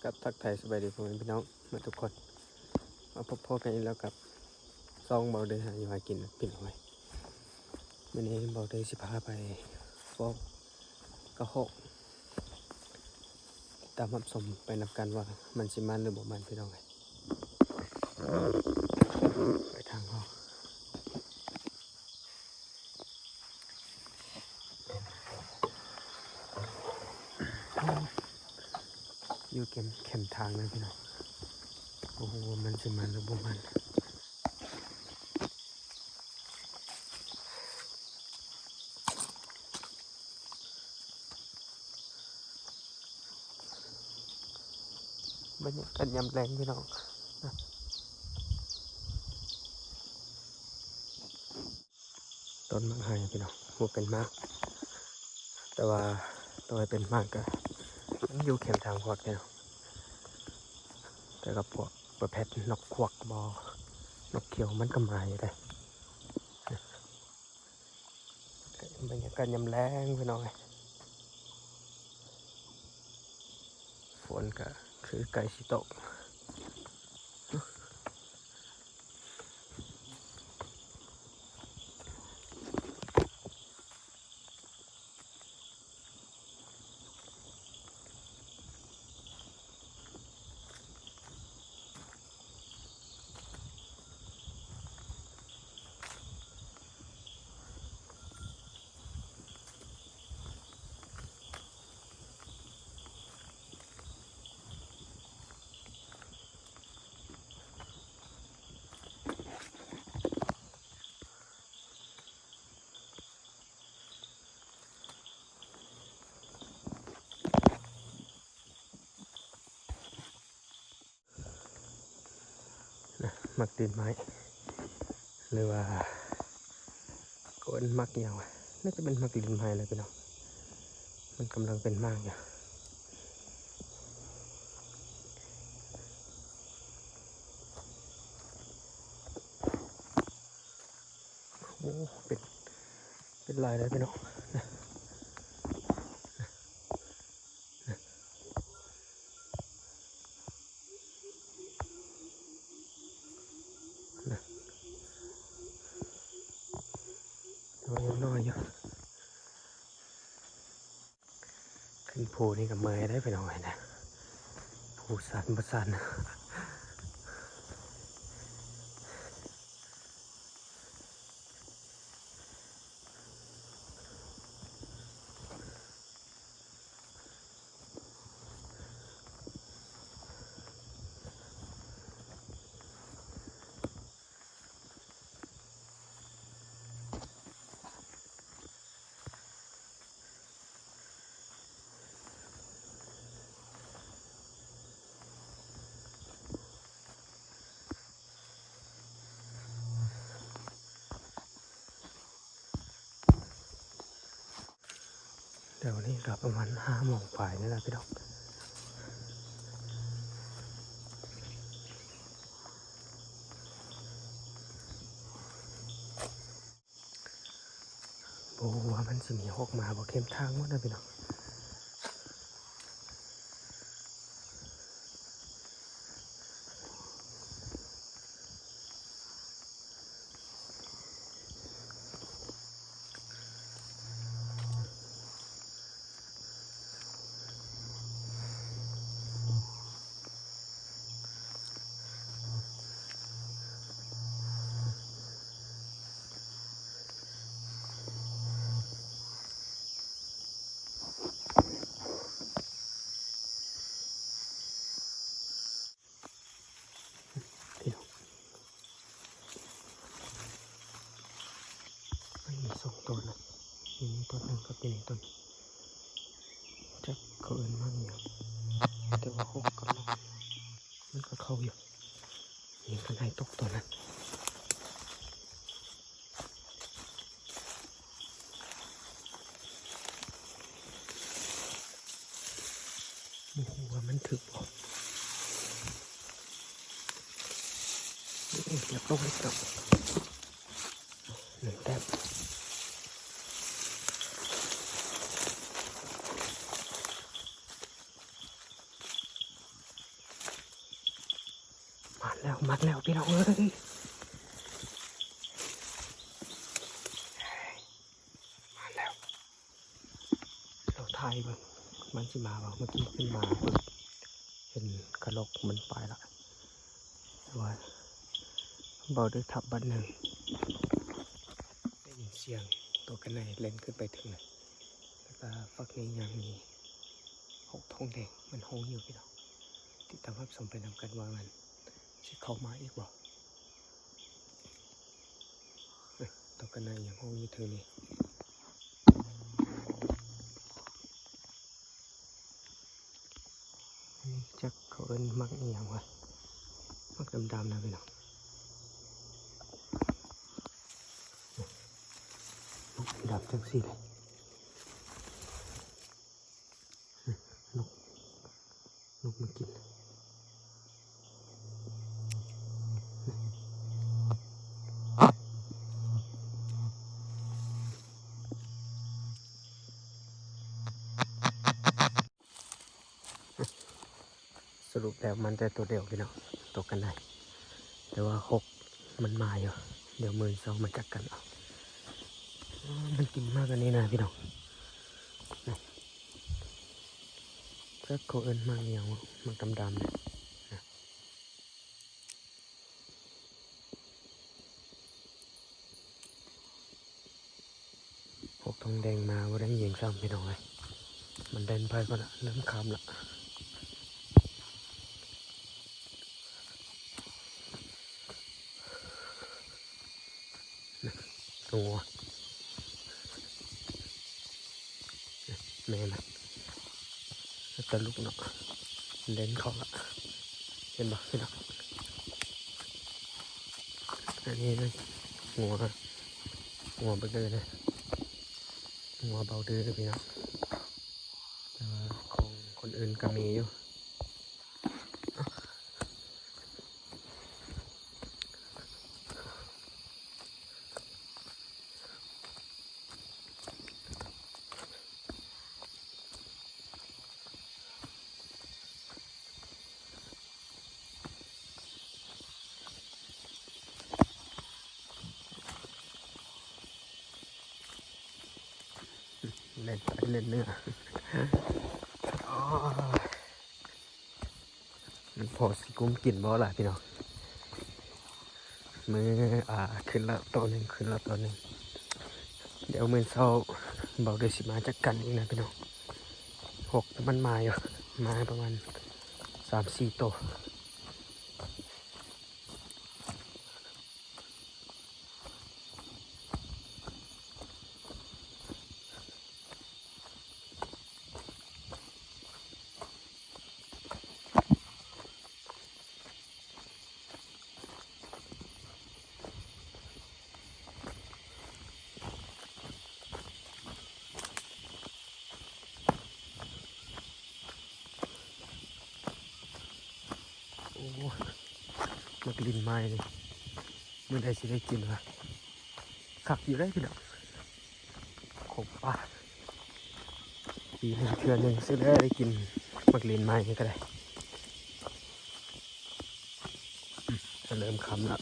กับทักทายสบายดีผมพี่น้องมาทุกคนมาพบพ่อกันอีกแล้วกับซองเบาเดยอยู่หากินปิ่นหอยวันนี้เบาเดยสิพาไปฟอกกระหกตามรับชมไปนับกันว่ามันสิมันหรือบ่มันพี่น้องไงไปทางห้องอยู่เข็มทางนะพี่น้องโอ้โหมันสิมันหรือบ่มันบรรยากาศยามแรงพี่น้องต้นมะไฮพี่น้องหัวเป็นมากแต่ว่าตัวเป็นมากก็อยู่เข็มทางพอดพี่น้องแต่กับพวกประเภทนกควักบอนกเขียวมันก็มาอยู่ได้บรรยากาศยามแรงพี่น้องฝนก็คือไก่สิตกมักตีนไม้หรือว่าก้นมักยาวน่าจะเป็นมักตีนไม้เลยพี่น้องมันกำลังเป็นมากอยู่โอ้เป็นลายเลยพี่น้องน้อยอยู่ขึ้นภูนี่กับเมย์ได้ไปหน่อยนะภูสันประสันเดี๋ยวนี้ก็ประมาณ5 โมงฝ่ายนี่แหละพี่น้องโอ้ว่ามันสิมีหกมาบอกเข้มทางหมดนะพี่น้อง2 ตัวนะมีต้นหนึ่งกับอีกต้นจะเขาเอินมากเนี่ยแต่ว่าหกกับมันก็เข้าอยู่ยิงกันให้ตกตัวนั้นโอ้โหว่ามันถึกบ่เดี๋ยวต้องให้กลับ1 แต้ม มักแล้วพี่น้องเอ้ยมาแล้วเราทายมันสิมาบ่เมื่อกี้ขึ้นมาเห็นกระโหลกมันไปละว่าเบาด้วยทับบันหนึ่งได้ยินเสียงตัวกันในเล่นขึ้นไปถึงเลยแล้วก็ฝักนี้ยังมีหกทองแดงมันโฮอยู่พี่น้องที่ทำให้สมเป็นนำกันว่ามันจะเข้ามาอีกบ่ตัวกันในยังโฮอยู่ถึงนี่จักเขาเอิ้นมักอีหยังวะมักดำๆนะพี่น้องดับจังสิเลยนกมากินสรุปแล้วมันแต่ตัวเดียวพี่น้องตกกันได้แต่ว่าหกมันมาอยู่เดี๋ยวมือสองมันจักกันเอามันกินมากกว่านี้นะพี่น้องก็เขาเอิ้นมากเงี้ยวมันดำๆเนี่ยหกทองแดงมาว่าได้ยิงซ้ำพี่น้องเลยมันเดินไปก็ละเริ่มคำละตัวแม่มันตะลุกเนาะเล่นเขาละเห็นบ่พี่น้องอันนี้เลยงัวไปเลยนะงัวเบาดื้อเลยพี่น้องแต่ว่าของคนอื่นก็มีอยู่เล่นไปเล่นเนื้อมันพอสิกุ้มกินบ่ล่ะพี่น้องมือขึ้นแล้วตัวหนึ่งขึ้นแล้วตัวหนึ่งเดี๋ยวมือเศร้าเบาเดือสิมาจักกันอีกนะพี่น้องหกมันมาอยู่มาประมาณ3-4ตัวโอ้มักลินไม้เลยมื่อใดสิได้กินวะขักอยู่ได้พี่น้องขบปลาปีหนึ่งเทือหนึ่งซื้อได้กินมักลินไม้นี่ก็ได้เริ่มคำละ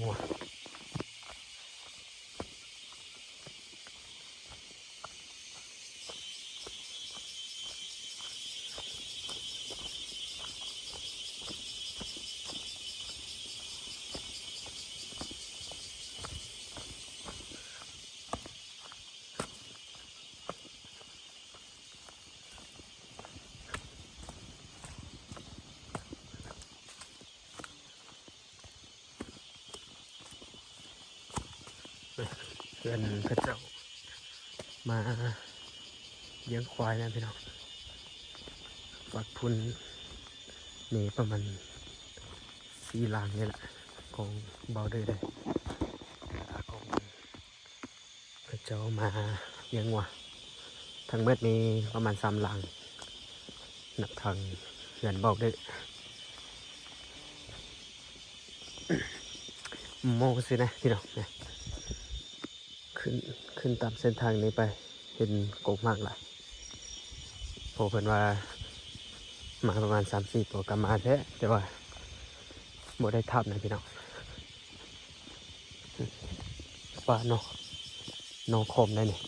งัวเพื่อนพระเจ้ามาเลี้ยงควายนะพี่น้องวัดพุนมีประมาณ4 หลังนี่แหละของเบาเดอร์เลยของพระเจ้ามาเลี้ยงวัวทั้งเม็ดมีประมาณ3 หลังนับทางเงินเบาเดอร์โมสินะพี่น้องเนี่ยขึ้นตามเส้นทางนี้ไปเห็นโกบมากหลายโผล่เพิ่นว่า มาประมาณ3-4ตัวกลับมาแท้แต่ว่าบ่ได้ทับนะพี่น้องปลาน้องคมได้นี่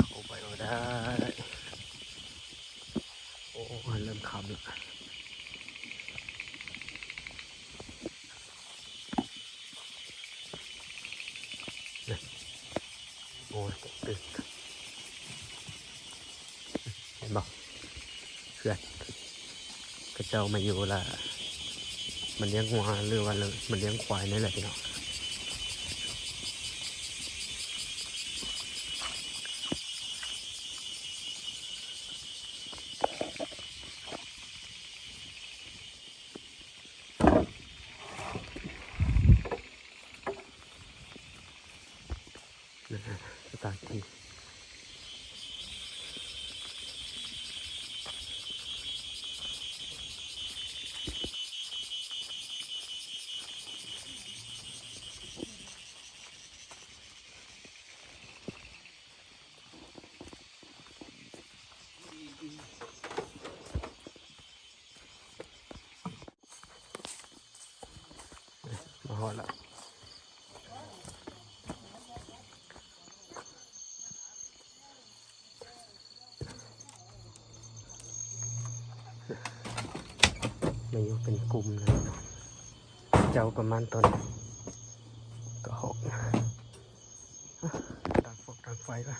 เข้าไปก็ได้โอ้เริ่มคำแล้วโอ้ยตื่นเห็นบ่เพื่อนกระเจ้ามาอยู่ละมันเลี้ยงวัวหรือว่ามันเลี้ยงควายนี่แหละพี่น้องสถานที่มาหอดละมาอยู่เป็นกลุ่มเลยเนาะเจ้าประมาณตอนก็6นะต่างไฟละ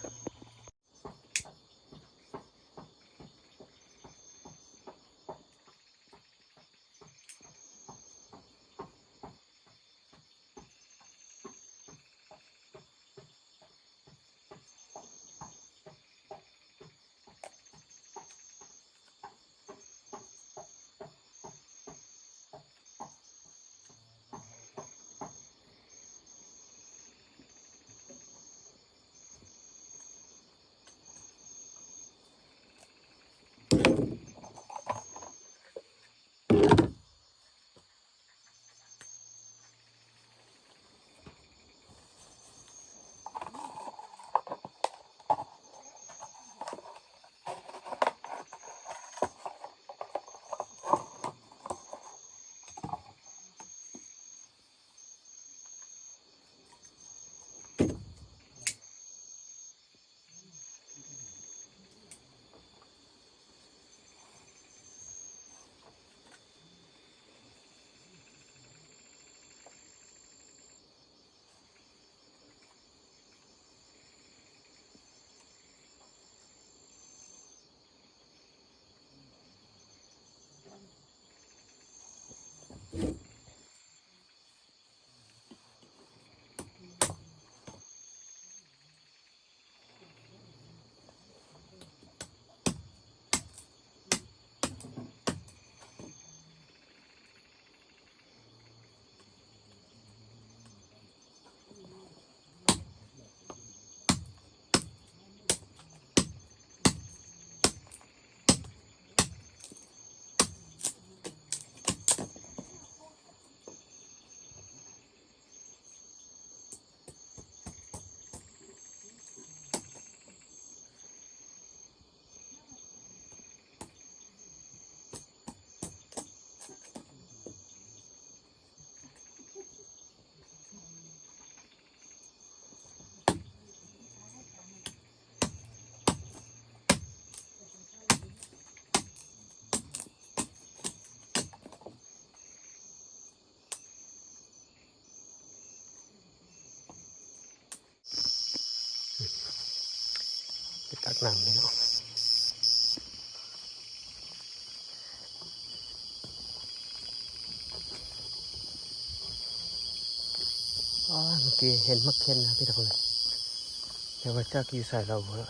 ไปตักน้ำเลยเนาะเมื่อกี้เห็นมักเคนนะพี่ทุกคนแต่ว่าจากอยู่ใส่เราแล้ว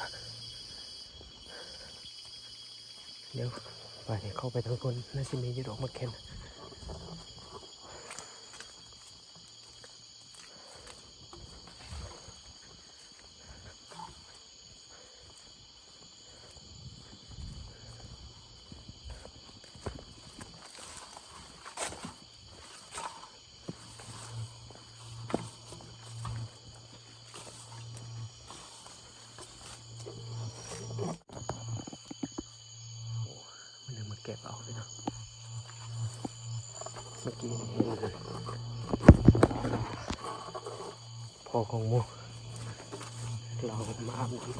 เดี๋ยวไปเข้าไปทางคนน่าจะมีอยู่ดอกมักเคน บเอาเลยนะเมื่อกี้เห็นพอของโมเรามาอาบน้ำ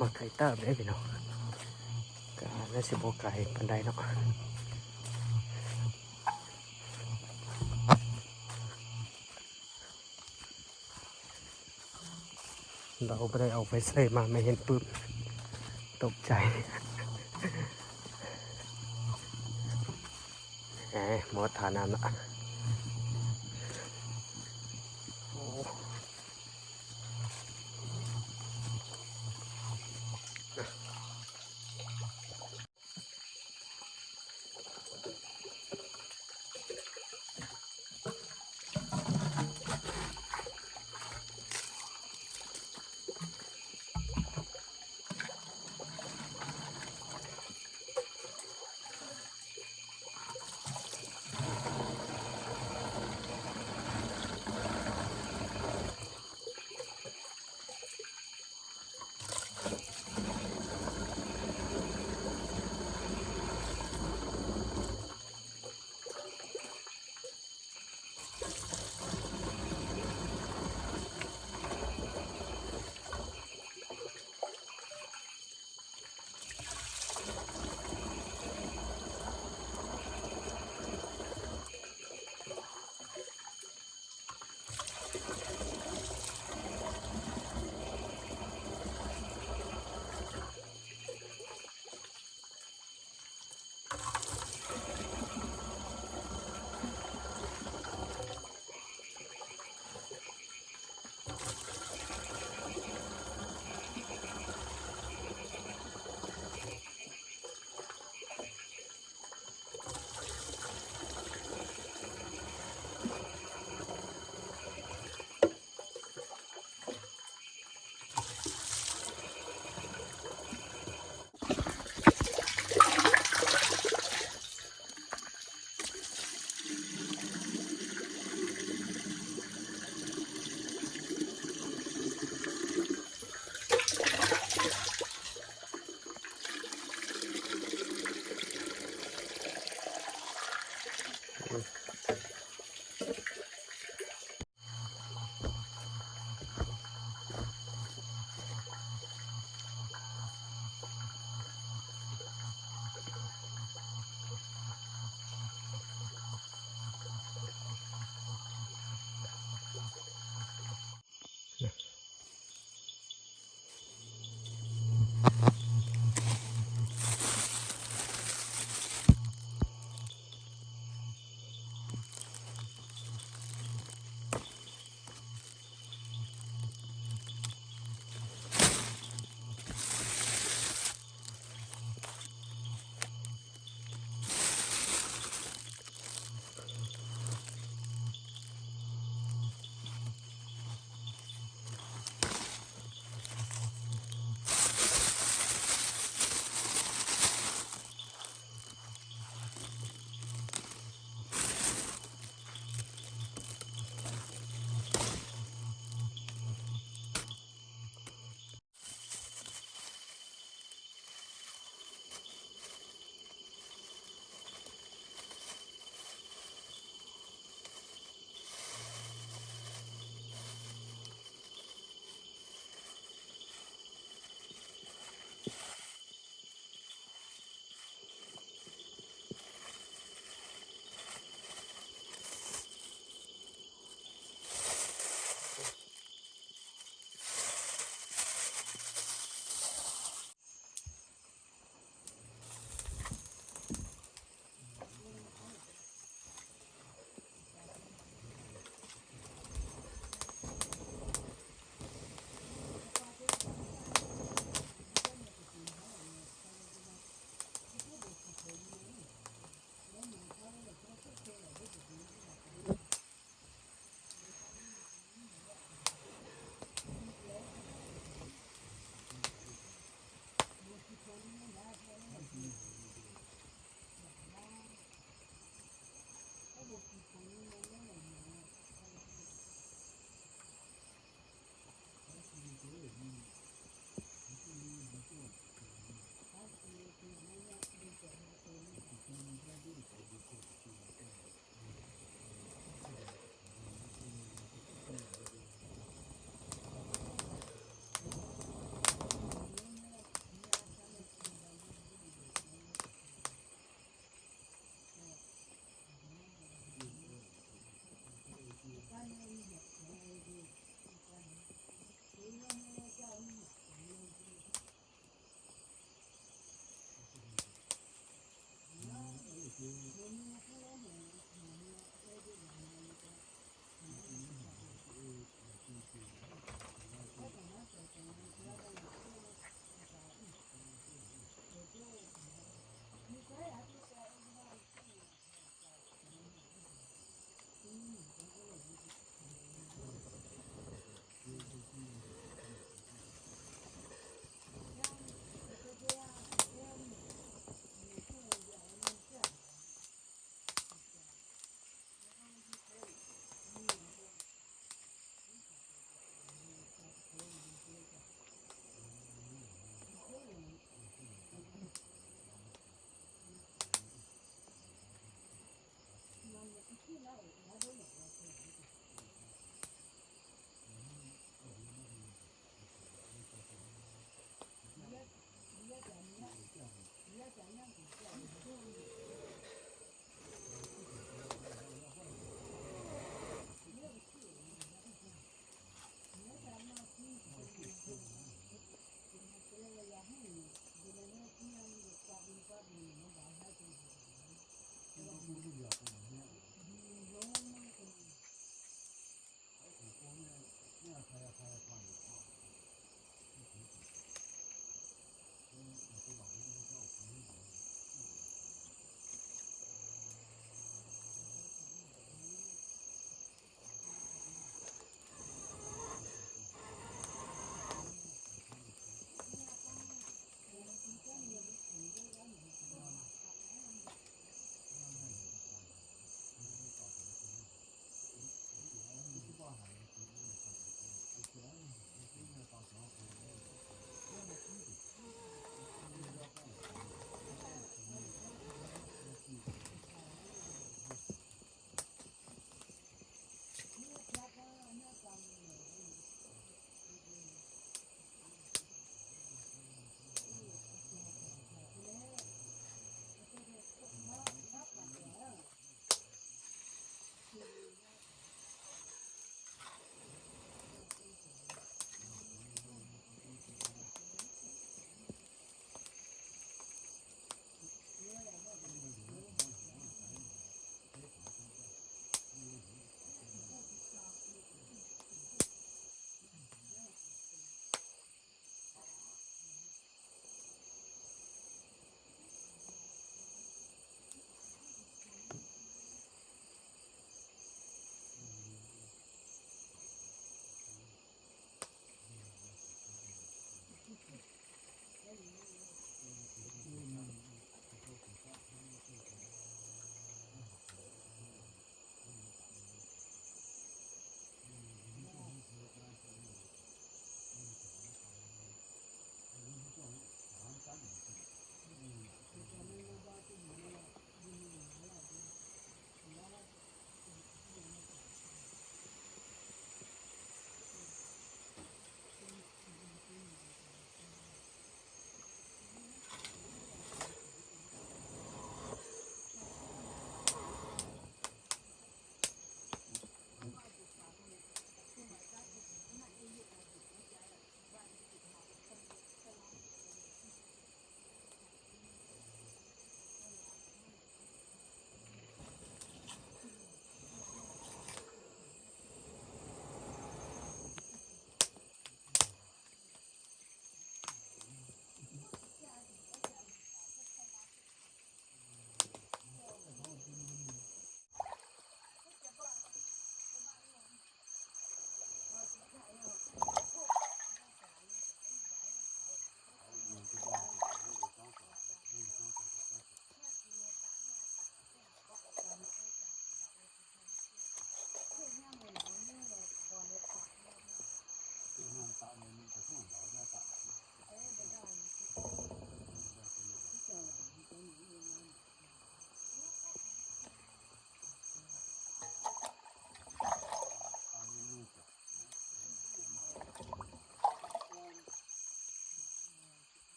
มาไก่เติบได้พี่น้องก็น่าสิบไก่ปันไดเนาะเราไม่ได้เอาไปใส่มาไม่เห็นปื้มตกใจแหมหมดฐานน้ำละโอ้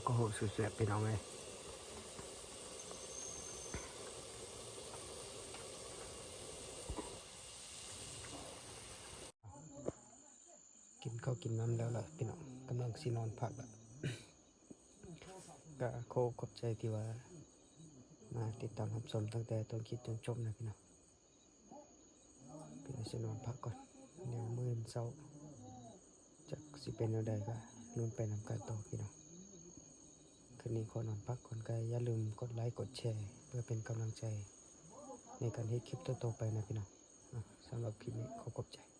ก็โหสุดแสบพี่น้องเลยกินข้าวกินน้ำแล้วล่ะพี่น้องกำลังสินอนพักละก็ขอบใจที่ว่ามาติดตามรับชมตั้งแต่ต้นคลิปจนจบนะพี่น้องพี่น้องสินอนพักก่อนเดี๋ยวมื้อเช้าจะสิเป็นอะไรก็ลุ้นไปนำกันต่อพี่น้องคืนนี้ขอนอนพักก่อนก็อย่าลืมกดไลค์กดแชร์เพื่อเป็นกำลังใจในการให้คลิปต่อๆไปนะพี่น้องสำหรับคลิปนี้ขอบใจ